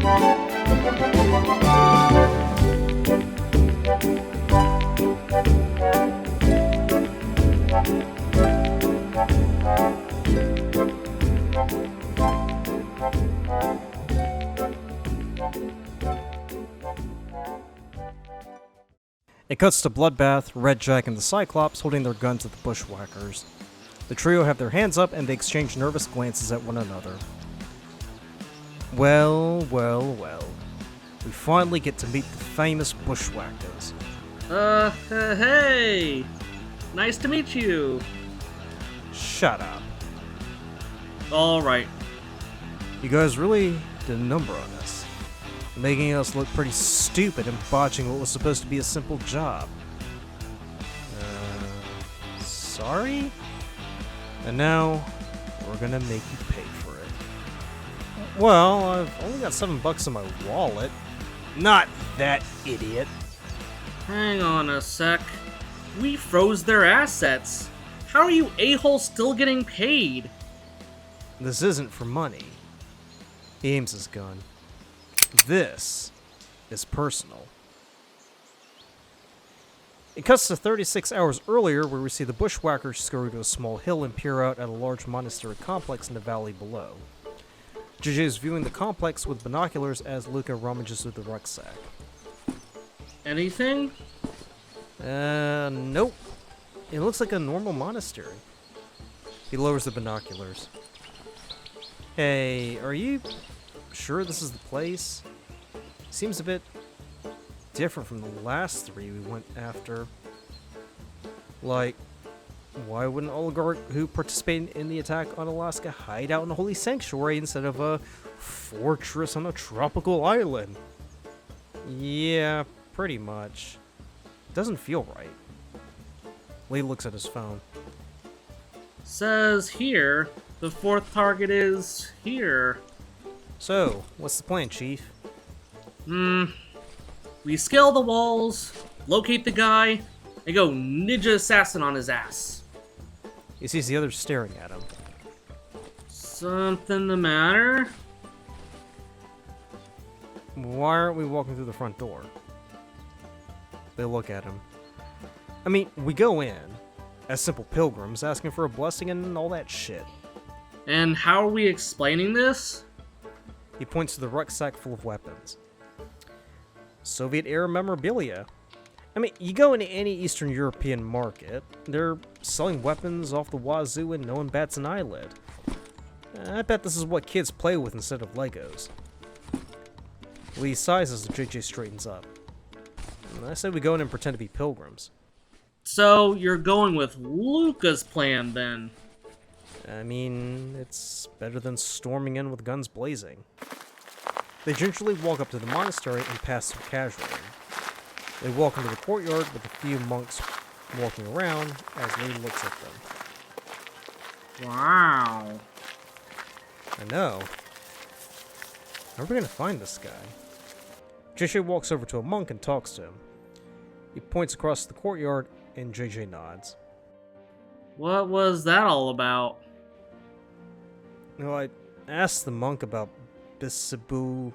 It cuts to Bloodbath, Red Jack, and the Cyclops holding their guns at the Bushwackers. The trio have their hands up and they exchange nervous glances at one another. Well, well, well. We finally get to meet the famous Bushwackers. Hey! Nice to meet you. Shut up. Alright. You guys really did a number on us, making us look pretty stupid and botching what was supposed to be a simple job. Sorry? And now, we're gonna make you pay for it. Well, I've only got $7 in my wallet. Not that idiot. Hang on a sec. We froze their assets. How are you a-holes still getting paid? This isn't for money. He aims his gun. This is personal. It cuts to 36 hours earlier where we see the Bushwhackers scurry to a small hill and peer out at a large monastery complex in the valley below. JJ is viewing the complex with binoculars as Luca rummages through the rucksack. Anything? Nope. It looks like a normal monastery. He lowers the binoculars. Hey, are you sure this is the place? Seems a bit different from the last three we went after. Like, why would an oligarch who participated in the attack on Alaska hide out in a holy sanctuary instead of a fortress on a tropical island? Yeah, pretty much. Doesn't feel right. Lee looks at his phone. Says here, the fourth target is here. So, what's the plan, Chief? We scale the walls, locate the guy, and go ninja assassin on his ass. He sees the others staring at him. Something the matter? Why aren't we walking through the front door? They look at him. I mean, we go in as simple pilgrims asking for a blessing and all that shit. And how are we explaining this? He points to the rucksack full of weapons. Soviet-era memorabilia. I mean, you go into any Eastern European market, they're selling weapons off the wazoo and no one bats an eyelid. I bet this is what kids play with instead of Legos. Lee sighs as JJ straightens up. I said we go in and pretend to be pilgrims. So, you're going with Luca's plan, then? I mean, it's better than storming in with guns blazing. They gingerly walk up to the monastery and pass through casually. They walk into the courtyard with a few monks walking around as Lee looks at them. Wow. I know. How are we gonna find this guy? JJ walks over to a monk and talks to him. He points across the courtyard and JJ nods. What was that all about? No, I asked the monk about Basibulus?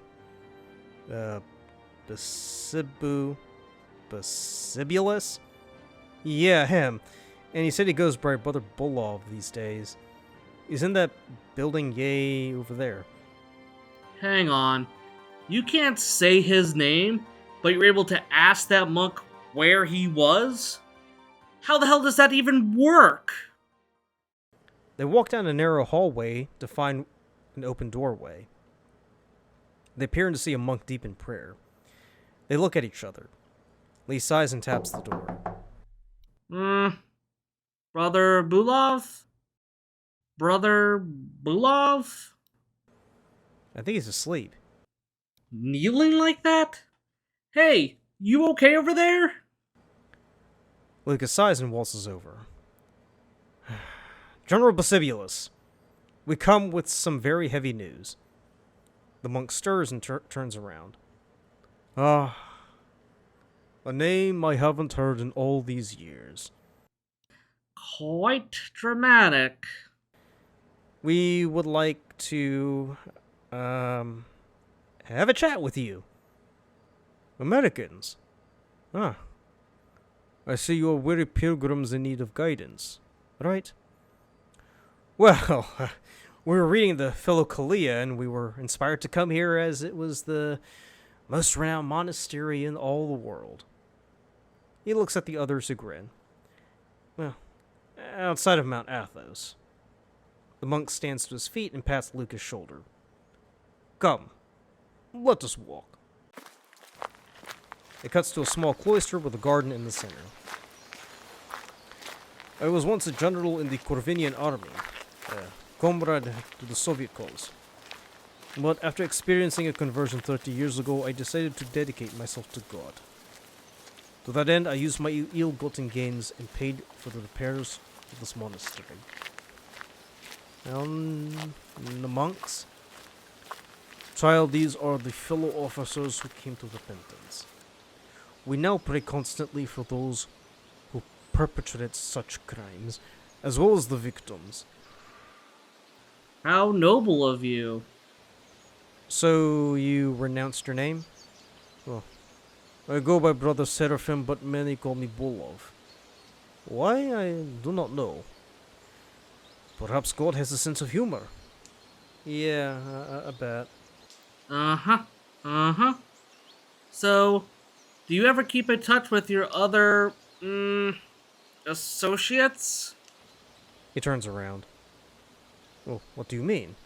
Yeah, him. And he said he goes by Brother Bulov these days. He's in that building yay over there. Hang on. You can't say his name, but you're able to ask that monk where he was? How the hell does that even work? They walk down a narrow hallway to find an open doorway. They peer in to see a monk deep in prayer. They look at each other. Lee sighs and taps the door. Brother Bulov? Brother Bulov? I think he's asleep. Kneeling like that? Hey, you okay over there? Lucas sighs and waltzes over. General Basibulus, we come with some very heavy news. The monk stirs and turns around. Ah, a name I haven't heard in all these years. Quite dramatic. We would like to, have a chat with you. Americans? Ah, I see you are weary pilgrims in need of guidance, right? Well, we were reading the Philokalia and we were inspired to come here as it was the most renowned monastery in all the world. He looks at the others who grin. Well, outside of Mount Athos. The monk stands to his feet and pats Luca's shoulder. Come, let us walk. It cuts to a small cloister with a garden in the center. I was once a general in the Corvinian army, a comrade to the Soviet cause. But after experiencing a conversion 30 years ago, I decided to dedicate myself to God. To that end, I used my ill-gotten gains and paid for the repairs of this monastery. And the monks? Child, these are the fellow officers who came to repentance. We now pray constantly for those who perpetrate such crimes, as well as the victims. How noble of you. So, you renounced your name? Well, I go by Brother Seraphim, but many call me Bulov. Why, I do not know. Perhaps God has a sense of humor. Yeah, I bet. So, do you ever keep in touch with your other, associates? He turns around. Well, what do you mean?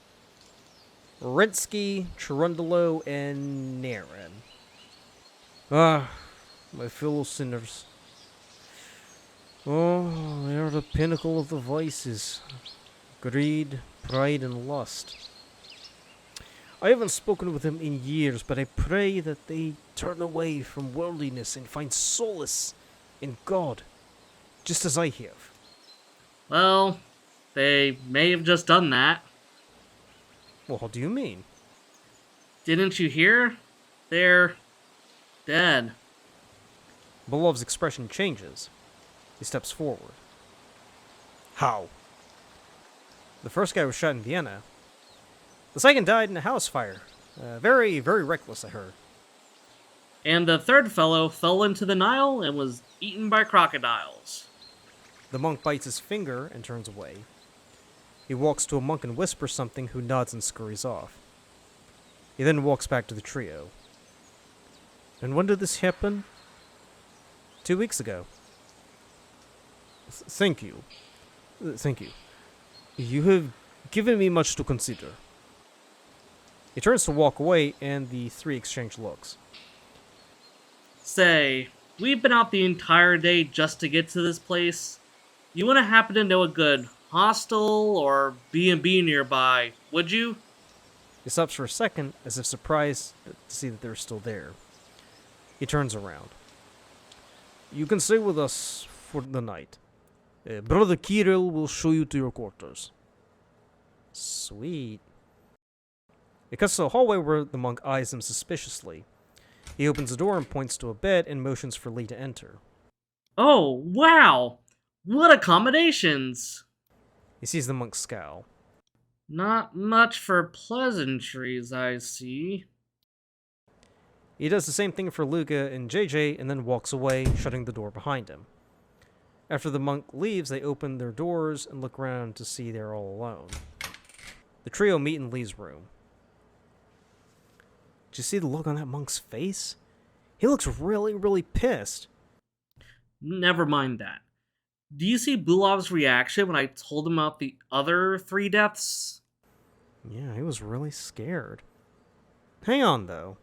Rensky, Cherundolo, and Naren. Ah, my fellow sinners. Oh, they are the pinnacle of the vices. Greed, pride, and lust. I haven't spoken with them in years, but I pray that they turn away from worldliness and find solace in God, just as I have. Well, they may have just done that. Well, what do you mean? Didn't you hear? They're dead. Beloved's expression changes. He steps forward. How? The first guy was shot in Vienna. The second died in a house fire. Very, very reckless, I heard. And the third fellow fell into the Nile and was eaten by crocodiles. The monk bites his finger and turns away. He walks to a monk and whispers something, who nods and scurries off. He then walks back to the trio. And when did this happen? 2 weeks ago. Thank you. Thank you. You have given me much to consider. He turns to walk away, and the three exchange looks. Say, we've been out the entire day just to get to this place. You wouldn't happen to know a good hostel or B&B nearby, would you? He stops for a second, as if surprised to see that they're still there. He turns around. You can stay with us for the night. Brother Kirill will show you to your quarters. Sweet. It cuts to the hallway where the monk eyes him suspiciously. He opens the door and points to a bed and motions for Lee to enter. Oh, wow! What accommodations! He sees the monk scowl. Not much for pleasantries, I see. He does the same thing for Luca and JJ and then walks away, shutting the door behind him. After the monk leaves, they open their doors and look around to see they're all alone. The trio meet in Lee's room. Did you see the look on that monk's face? He looks really, really pissed. Never mind that. Do you see Bulov's reaction when I told him about the other 3 deaths? Yeah, he was really scared. Hang on, though.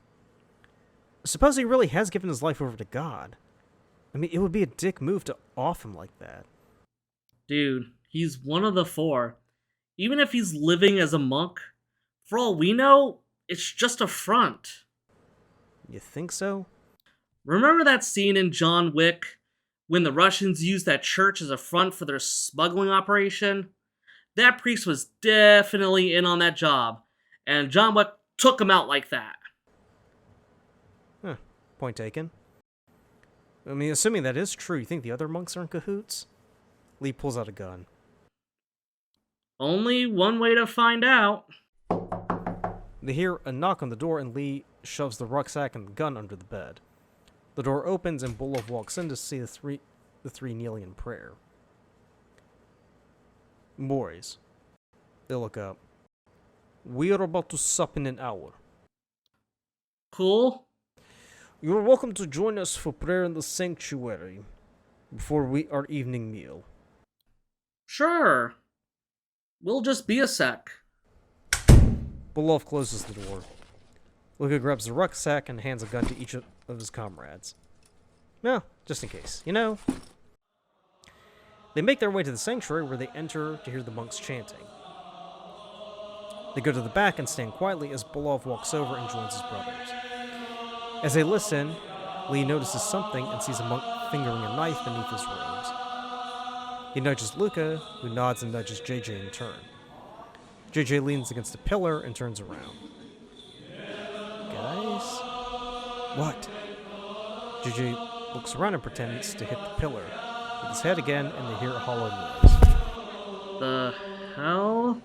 Suppose he really has given his life over to God. I mean, it would be a dick move to off him like that. Dude, he's one of the 4. Even if he's living as a monk, for all we know, it's just a front. You think so? Remember that scene in John Wick when the Russians used that church as a front for their smuggling operation? That priest was definitely in on that job, and John Wick took him out like that. Huh, point taken. I mean, assuming that is true, you think the other monks are in cahoots? Lee pulls out a gun. Only one way to find out. They hear a knock on the door and Lee shoves the rucksack and the gun under the bed. The door opens and Bulov walks in to see the three kneeling in prayer. Boys, they look up. We are about to sup in an hour. Cool. You are welcome to join us for prayer in the sanctuary before our evening meal. Sure. We'll just be a sec. Bulov closes the door. Luka grabs the rucksack and hands a gun to each of his comrades. No, just in case, you know. They make their way to the sanctuary where they enter to hear the monks chanting. They go to the back and stand quietly as Bulov walks over and joins his brothers. As they listen, Lee notices something and sees a monk fingering a knife beneath his robes. He nudges Luka, who nods and nudges JJ in turn. JJ leans against a pillar and turns around. Guys? What? JJ looks around and pretends to hit the pillar with his head again, and they hear a hollow noise. The hell?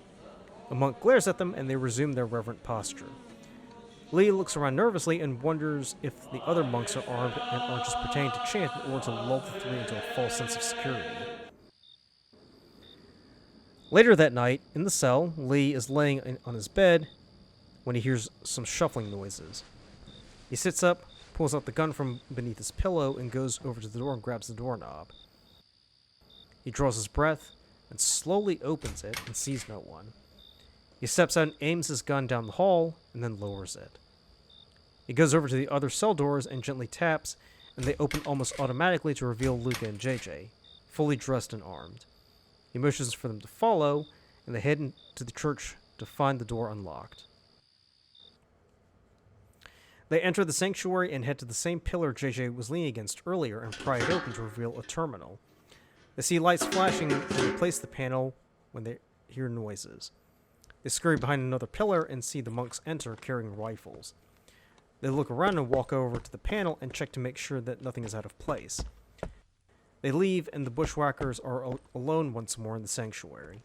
A monk glares at them, and they resume their reverent posture. Lee looks around nervously and wonders if the other monks are armed and aren't just pretending to chant in order to lull the three into a false sense of security. Later that night, in the cell, Lee is laying on his bed when he hears some shuffling noises. He sits up, pulls out the gun from beneath his pillow, and goes over to the door and grabs the doorknob. He draws his breath and slowly opens it and sees no one. He steps out and aims his gun down the hall and then lowers it. He goes over to the other cell doors and gently taps, and they open almost automatically to reveal Luka and JJ, fully dressed and armed. He motions for them to follow, and they head into the church to find the door unlocked. They enter the sanctuary and head to the same pillar JJ was leaning against earlier and pry it open to reveal a terminal. They see lights flashing and replace the panel when they hear noises. They scurry behind another pillar and see the monks enter carrying rifles. They look around and walk over to the panel and check to make sure that nothing is out of place. They leave, and the Bushwackers are alone once more in the sanctuary.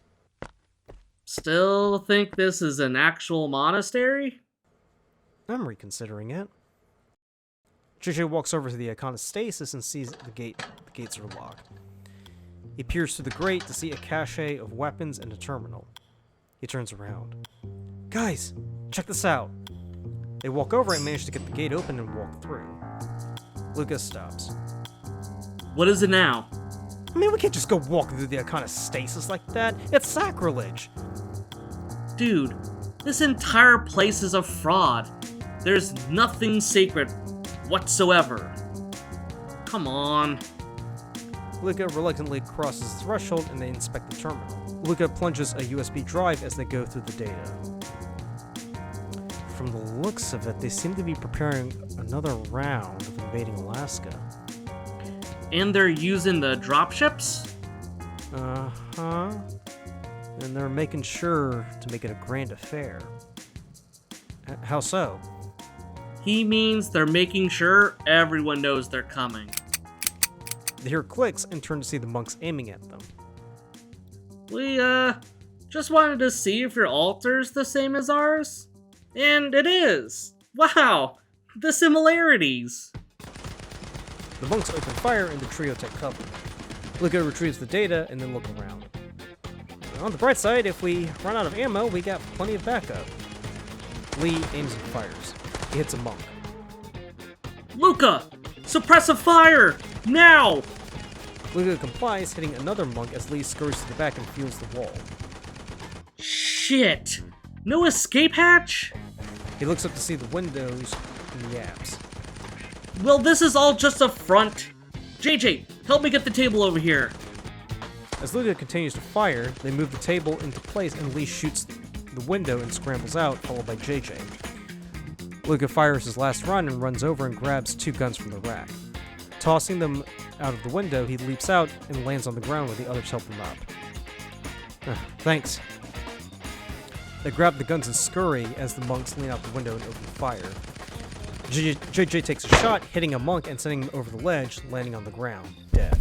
Still think this is an actual monastery? I'm reconsidering it. JJ walks over to the iconostasis and sees the gates are locked. He peers through the grate to see a cache of weapons and a terminal. He turns around. Guys, check this out. They walk over and manage to get the gate open and walk through. Lucas stops. What is it now? I mean, we can't just go walk through the iconostasis like that. It's sacrilege. Dude, this entire place is a fraud. There's nothing sacred whatsoever. Come on. Luca reluctantly crosses the threshold and they inspect the terminal. Luca plunges a USB drive as they go through the data. From the looks of it, they seem to be preparing another round of invading Alaska. And they're using the dropships? Uh-huh. And they're making sure to make it a grand affair. How so? He means they're making sure everyone knows they're coming. They hear clicks and turn to see the monks aiming at them. We, just wanted to see if your altar's the same as ours. And it is! Wow! The similarities! The monks open fire and the trio take cover. Luca retrieves the data and then look around. On the bright side, if we run out of ammo, we got plenty of backup. Lee aims and fires. He hits a monk. Luca! Suppressive fire! Now! Luca complies, hitting another monk as Lee scurries to the back and feels the wall. Shit! No escape hatch? He looks up to see the windows and the apps. Well, this is all just a front. JJ, help me get the table over here. As Luca continues to fire, they move the table into place and Lee shoots the window and scrambles out, followed by JJ. Luca fires his last run and runs over and grabs two guns from the rack. Tossing them out of the window, he leaps out and lands on the ground where the others help him up. Thanks. They grab the guns and scurry as the monks lean out the window and open fire. JJ takes a shot, hitting a monk and sending him over the ledge, landing on the ground, dead.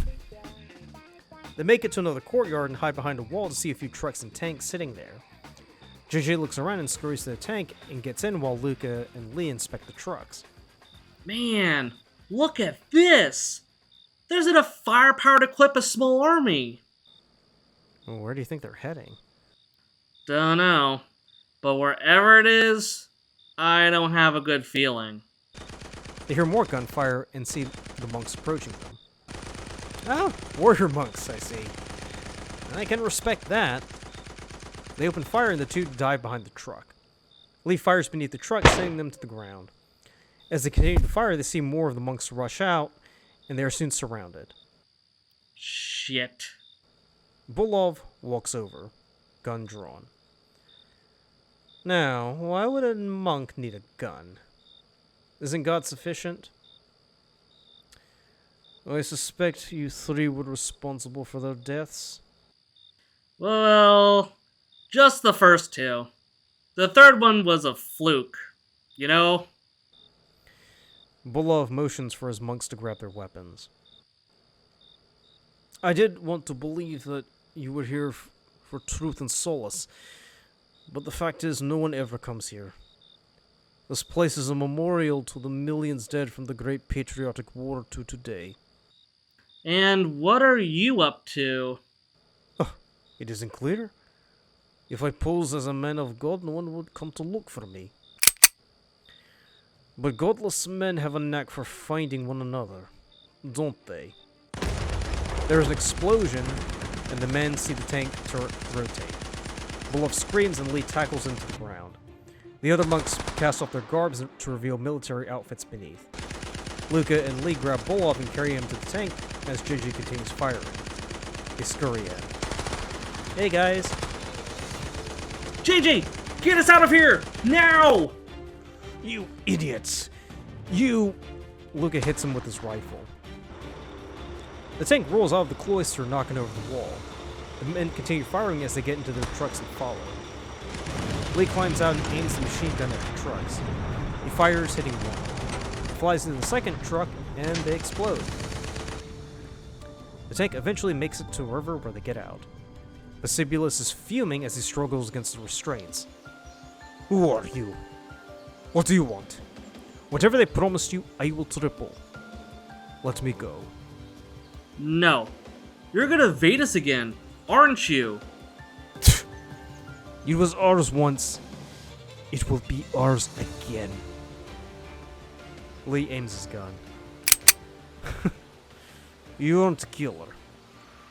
They make it to another courtyard and hide behind a wall to see a few trucks and tanks sitting there. JJ looks around and scurries to the tank and gets in while Luca and Lee inspect the trucks. Man, look at this! There's enough firepower to equip a small army. Well, where do you think they're heading? Don't know. But wherever it is, I don't have a good feeling. They hear more gunfire and see the monks approaching them. Oh, warrior monks, I see. I can respect that. They open fire and the two dive behind the truck. Lee fires beneath the truck, sending them to the ground. As they continue to fire, they see more of the monks rush out, and they are soon surrounded. Shit. Bulov walks over, gun drawn. Now, why would a monk need a gun? Isn't God sufficient? I suspect you three were responsible for their deaths. Well, just the first two. The third one was a fluke, you know? Bulov motions for his monks to grab their weapons. I did want to believe that you were here for truth and solace, but the fact is no one ever comes here. This place is a memorial to the millions dead from the Great Patriotic War to today. And what are you up to? Oh, it isn't clear. If I pose as a man of God, no one would come to look for me. But godless men have a knack for finding one another, don't they? There is an explosion, and the men see the tank turret rotate. Bulov screams and Lee tackles into the ground. The other monks cast off their garbs to reveal military outfits beneath. Luca and Lee grab Bulov and carry him to the tank as JJ continues firing. They scurry in. Hey guys. JJ, get us out of here! Now! You idiots! You... Luca hits him with his rifle. The tank rolls out of the cloister, knocking over the wall. The men continue firing as they get into their trucks and follow. Lee climbs out and aims the machine gun at the trucks. He fires, hitting one. He flies into the second truck, and they explode. The tank eventually makes it to a river where they get out. Basibulus is fuming as he struggles against the restraints. Who are you? What do you want? Whatever they promised you, I will triple. Let me go. No. You're gonna evade us again, aren't you? It was ours once. It will be ours again. Lee aims his gun. You aren't a killer.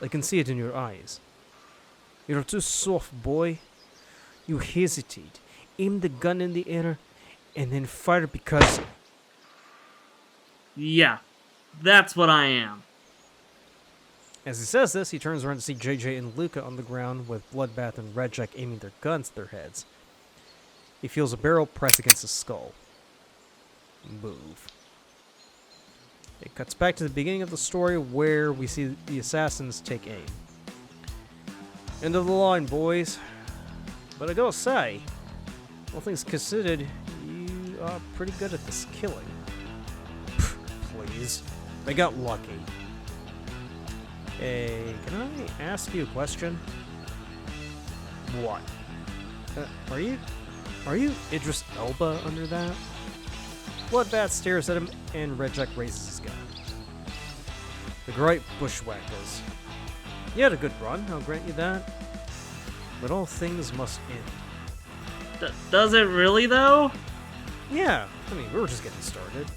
I can see it in your eyes. You're too soft, boy. You hesitate, aim the gun in the air, and then fire because... Yeah, that's what I am. As he says this, he turns around to see JJ and Luca on the ground with Bloodbath and Redjack aiming their guns at their heads. He feels a barrel press against his skull. Move. It cuts back to the beginning of the story where we see the assassins take aim. End of the line, boys. But I gotta say, all things considered, you are pretty good at this killing. Please. They got lucky. Hey, can I ask you a question? What? Are you Idris Elba under that? Bloodbath stares at him and Redjack raises his gun. The great Bushwackers. You had a good run, I'll grant you that. But all things must end. Does it really, though? Yeah, I mean, we were just getting started.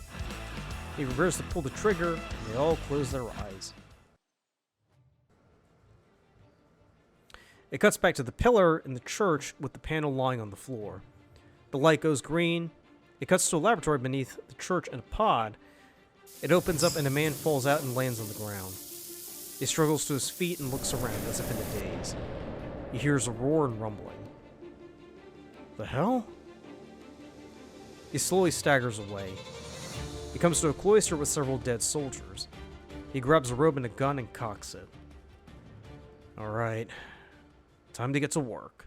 He reversed to pull the trigger, and they all closed their eyes. It cuts back to the pillar in the church with the panel lying on the floor. The light goes green. It cuts to a laboratory beneath the church in a pod. It opens up and a man falls out and lands on the ground. He struggles to his feet and looks around as if in a daze. He hears a roar and rumbling. The hell? He slowly staggers away. He comes to a cloister with several dead soldiers. He grabs a robe and a gun and cocks it. Alright. Time to get to work.